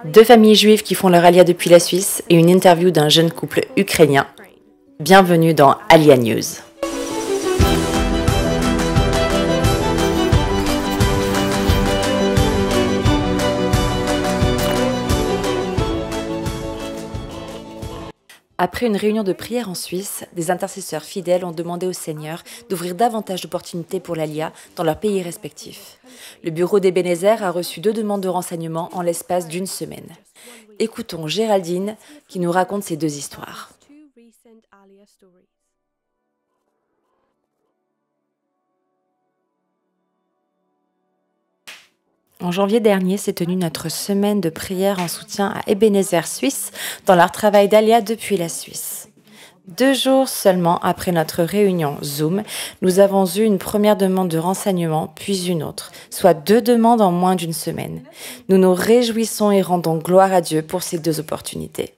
Deux familles juives qui font leur alia depuis la Suisse et une interview d'un jeune couple ukrainien. Bienvenue dans Alia News. Après une réunion de prière en Suisse, des intercesseurs fidèles ont demandé au Seigneur d'ouvrir davantage d'opportunités pour l'Alia dans leurs pays respectifs. Le bureau d'Ebenezer a reçu 2 demandes de renseignements en l'espace d'1 semaine. Écoutons Géraldine qui nous raconte ces 2 histoires. En janvier dernier s'est tenue notre semaine de prière en soutien à Ebenezer Suisse dans leur travail d'Alia depuis la Suisse. 2 jours seulement après notre réunion Zoom, nous avons eu une première demande de renseignement, puis une autre, soit 2 demandes en moins d'1 semaine. Nous nous réjouissons et rendons gloire à Dieu pour ces 2 opportunités.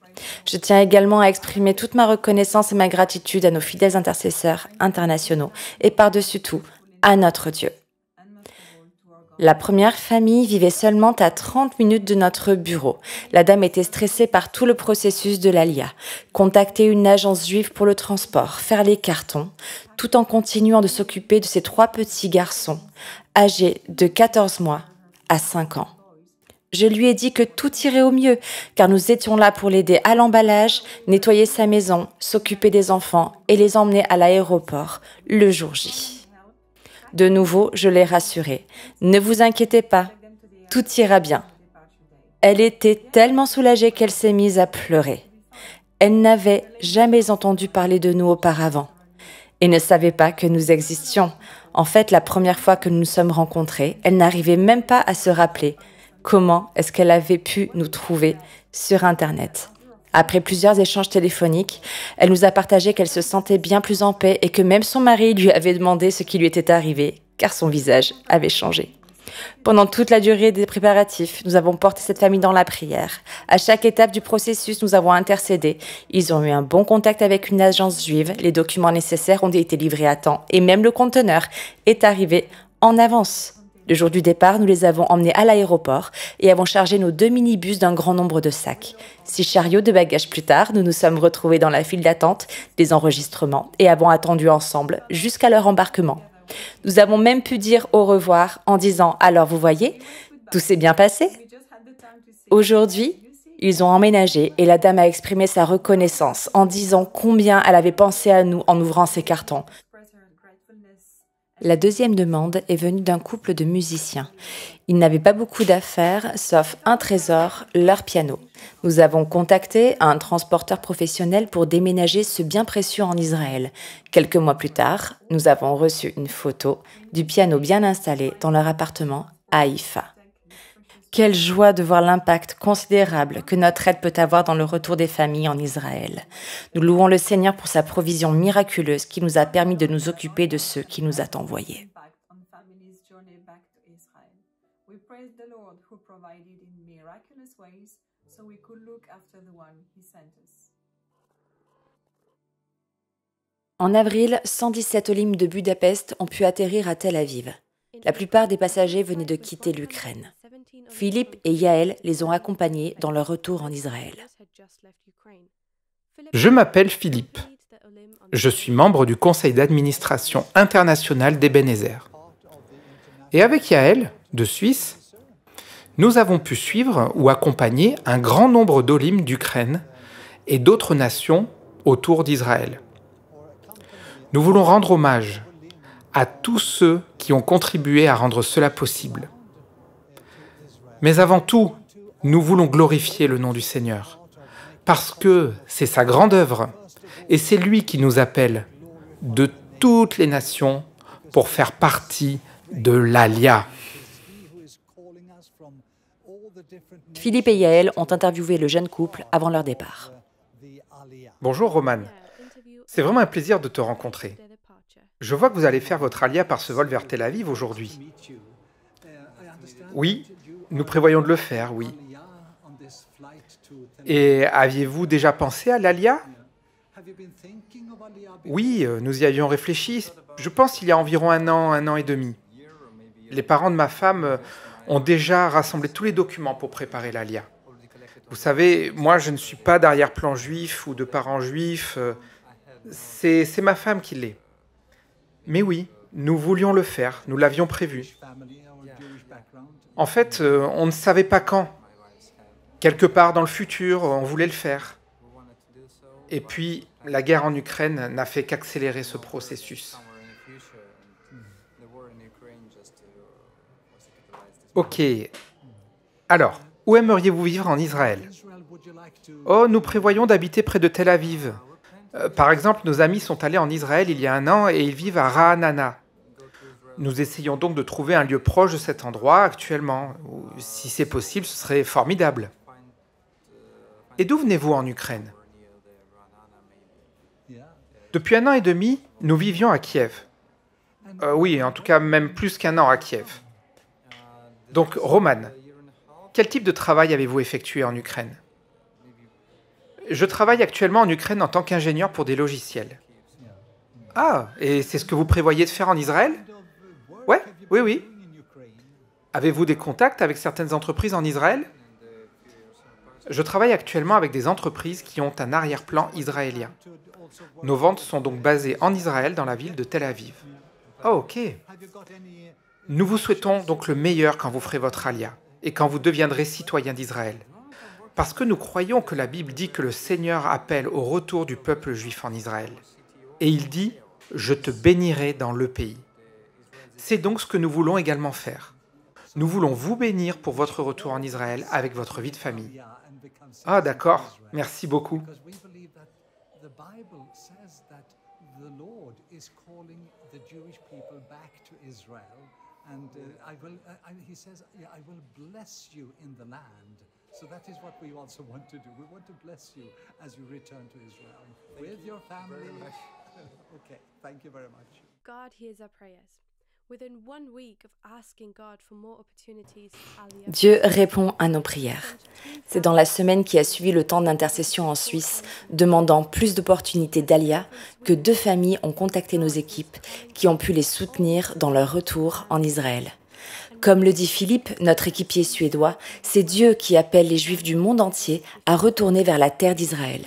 Je tiens également à exprimer toute ma reconnaissance et ma gratitude à nos fidèles intercesseurs internationaux et par-dessus tout, à notre Dieu. La première famille vivait seulement à 30 minutes de notre bureau. La dame était stressée par tout le processus de l'Alia. Contacter une agence juive pour le transport, faire les cartons, tout en continuant de s'occuper de ses 3 petits garçons, âgés de 14 mois à 5 ans. Je lui ai dit que tout irait au mieux, car nous étions là pour l'aider à l'emballage, nettoyer sa maison, s'occuper des enfants et les emmener à l'aéroport le jour J. De nouveau, je l'ai rassurée. Ne vous inquiétez pas, tout ira bien. Elle était tellement soulagée qu'elle s'est mise à pleurer. Elle n'avait jamais entendu parler de nous auparavant et ne savait pas que nous existions. En fait, la première fois que nous nous sommes rencontrés, elle n'arrivait même pas à se rappeler comment est-ce qu'elle avait pu nous trouver sur Internet. Après plusieurs échanges téléphoniques, elle nous a partagé qu'elle se sentait bien plus en paix et que même son mari lui avait demandé ce qui lui était arrivé, car son visage avait changé. Pendant toute la durée des préparatifs, nous avons porté cette famille dans la prière. À chaque étape du processus, nous avons intercédé. Ils ont eu un bon contact avec une agence juive, les documents nécessaires ont été livrés à temps et même le conteneur est arrivé en avance. Le jour du départ, nous les avons emmenés à l'aéroport et avons chargé nos 2 minibus d'un grand nombre de sacs. 6 chariots de bagages plus tard, nous nous sommes retrouvés dans la file d'attente des enregistrements et avons attendu ensemble jusqu'à leur embarquement. Nous avons même pu dire au revoir en disant « Alors vous voyez, tout s'est bien passé ?» Aujourd'hui, ils ont emménagé et la dame a exprimé sa reconnaissance en disant combien elle avait pensé à nous en ouvrant ses cartons. La deuxième demande est venue d'un couple de musiciens. Ils n'avaient pas beaucoup d'affaires, sauf un trésor, leur piano. Nous avons contacté un transporteur professionnel pour déménager ce bien précieux en Israël. Quelques mois plus tard, nous avons reçu une photo du piano bien installé dans leur appartement à Haïfa. Quelle joie de voir l'impact considérable que notre aide peut avoir dans le retour des familles en Israël. Nous louons le Seigneur pour sa provision miraculeuse qui nous a permis de nous occuper de ceux qui nous a envoyés. En avril, 117 Olim de Budapest ont pu atterrir à Tel Aviv. La plupart des passagers venaient de quitter l'Ukraine. Philippe et Yaël les ont accompagnés dans leur retour en Israël. Je m'appelle Philippe. Je suis membre du conseil d'administration international d'Ebenezer. Et avec Yaël, de Suisse, nous avons pu suivre ou accompagner un grand nombre d'Olim d'Ukraine et d'autres nations autour d'Israël. Nous voulons rendre hommage à tous ceux qui ont contribué à rendre cela possible. Mais avant tout, nous voulons glorifier le nom du Seigneur, parce que c'est sa grande œuvre, et c'est lui qui nous appelle de toutes les nations pour faire partie de l'Alia. Philippe et Yaël ont interviewé le jeune couple avant leur départ. Bonjour Roman, c'est vraiment un plaisir de te rencontrer. Je vois que vous allez faire votre Alia par ce vol vers Tel Aviv aujourd'hui. Oui, nous prévoyons de le faire, oui. Et aviez-vous déjà pensé à l'Alia? Oui, nous y avions réfléchi. Je pense qu'il y a environ un an et demi. Les parents de ma femme ont déjà rassemblé tous les documents pour préparer l'ALIA. Vous savez, moi je ne suis pas d'arrière-plan juif ou de parents juifs, c'est ma femme qui l'est. Mais oui, nous voulions le faire, nous l'avions prévu. En fait, on ne savait pas quand. Quelque part dans le futur, on voulait le faire. Et puis, la guerre en Ukraine n'a fait qu'accélérer ce processus. Ok. Alors, où aimeriez-vous vivre en Israël? Oh, nous prévoyons d'habiter près de Tel Aviv. Par exemple, nos amis sont allés en Israël il y a un an et ils vivent à Ra'anana. Nous essayons donc de trouver un lieu proche de cet endroit actuellement. Si c'est possible, ce serait formidable. Et d'où venez-vous en Ukraine? Depuis 1 an et demi, nous vivions à Kiev. Oui, en tout cas même plus qu'1 an à Kiev. Donc, Roman, quel type de travail avez-vous effectué en Ukraine? Je travaille actuellement en Ukraine en tant qu'ingénieur pour des logiciels. Ah, et c'est ce que vous prévoyez de faire en Israël? Ouais, oui. Avez-vous des contacts avec certaines entreprises en Israël? Je travaille actuellement avec des entreprises qui ont un arrière-plan israélien. Nos ventes sont donc basées en Israël, dans la ville de Tel Aviv. Oh, ok. Nous vous souhaitons donc le meilleur quand vous ferez votre alia et quand vous deviendrez citoyen d'Israël. Parce que nous croyons que la Bible dit que le Seigneur appelle au retour du peuple juif en Israël. Et il dit « Je te bénirai dans le pays ». C'est donc ce que nous voulons également faire. Nous voulons vous bénir pour votre retour en Israël avec votre vie de famille. Ah, d'accord. Merci beaucoup. So that is what we also want to do. We want to bless you as you return to Israel with your family. Okay, thank you very much. God hears our prayers. Within 1 week of asking God for more opportunities, Dieu répond à nos prières. C'est dans la semaine qui a suivi le temps d'intercession en Suisse, demandant plus d'opportunités d'Alia, que 2 familles ont contacté nos équipes qui ont pu les soutenir dans leur retour en Israël. Comme le dit Philippe, notre équipier suédois, c'est Dieu qui appelle les Juifs du monde entier à retourner vers la terre d'Israël.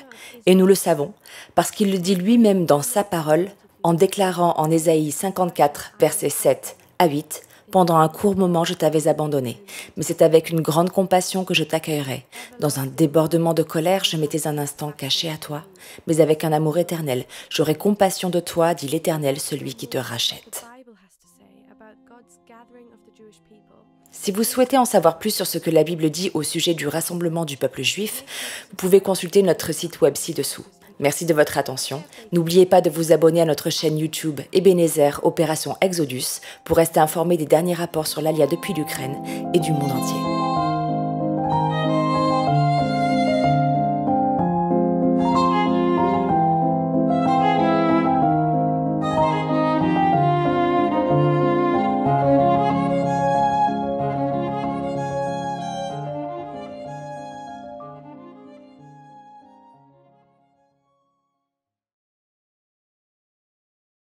Et nous le savons, parce qu'il le dit lui-même dans sa parole, en déclarant en Ésaïe 54, versets 7 à 8, « Pendant un court moment, je t'avais abandonné, mais c'est avec une grande compassion que je t'accueillerai. Dans un débordement de colère, je m'étais un instant caché à toi, mais avec un amour éternel, j'aurai compassion de toi, dit l'Éternel, celui qui te rachète. » Si vous souhaitez en savoir plus sur ce que la Bible dit au sujet du rassemblement du peuple juif, vous pouvez consulter notre site web ci-dessous. Merci de votre attention. N'oubliez pas de vous abonner à notre chaîne YouTube Ebenezer Opération Exodus pour rester informé des derniers rapports sur l'Alia depuis l'Ukraine et du monde entier.